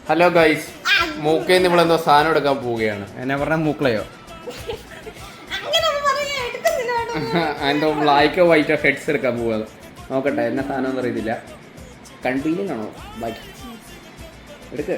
Hello guys, മൂക്കയിൽ നിന്ന് നമ്മളെന്തോ സാധനം എടുക്കാൻ പോവുകയാണ്. എന്നെ പറഞ്ഞ മൂക്കളയോ? അതിൻ്റെ ബ്ലാക്കോ വൈറ്റോ ഹെഡ്സ് എടുക്കാൻ പോവുക. നോക്കട്ടെ എന്നെ സാധനം ഒന്നും അറിയത്തില്ല. കൺവീനിയൻ്റ് ആണോ? ബാക്കി എടുക്ക്.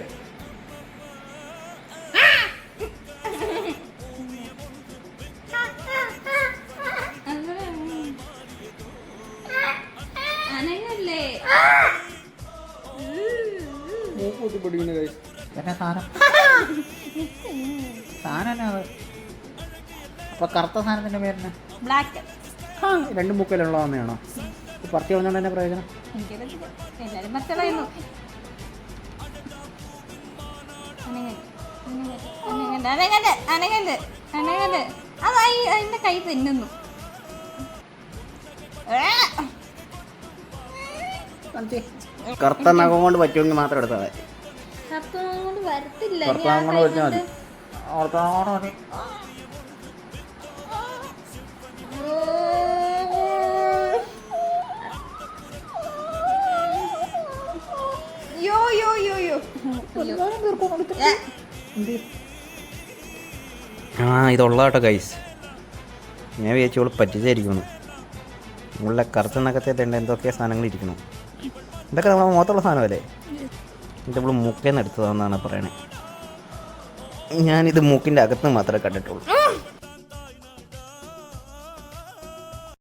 അപ്പൊ കറുത്ത സാധനത്തിന്റെ പേരിന് ബ്ലാക്ക്. രണ്ട് മുക്കലുള്ള വന്നെയാണോ? പറത്തി വന്നോണ്ട് തന്നെ പ്രയോജനം. എല്ലാരും മറ്റളയുന്നു. അതായി അതിന്റെ കൈ തിന്നുന്നു. കറുത്ത നഖം കൊണ്ട് പറ്റുമെങ്കിൽ മാത്രം എടുത്താൽ മതി. കൊണ്ട് വരത്തില്ല. കറുത്ത നഖം കൊണ്ട് വെച്ചാൽ മതി. ഇതുള്ള കേട്ടോ ഗൈസ്. ഞാൻ വിചാരിച്ചോളൂ പറ്റിച്ചായിരിക്കുന്നു. ഉള്ള കറുത്ത നഖത്തെ എന്തൊക്കെ സാധനങ്ങൾ ഇരിക്കണം. ഇതൊക്കെ നമ്മളെ മുഖത്തുള്ള സാധനമല്ലേ? ഇത് നമ്മൾ മൂക്കേന്ന് എടുത്തതാണെന്നാണ് പറയണേ. ഞാനിത് മൂക്കിൻ്റെ അകത്ത് മാത്രമേ കണ്ടിട്ടുള്ളൂ.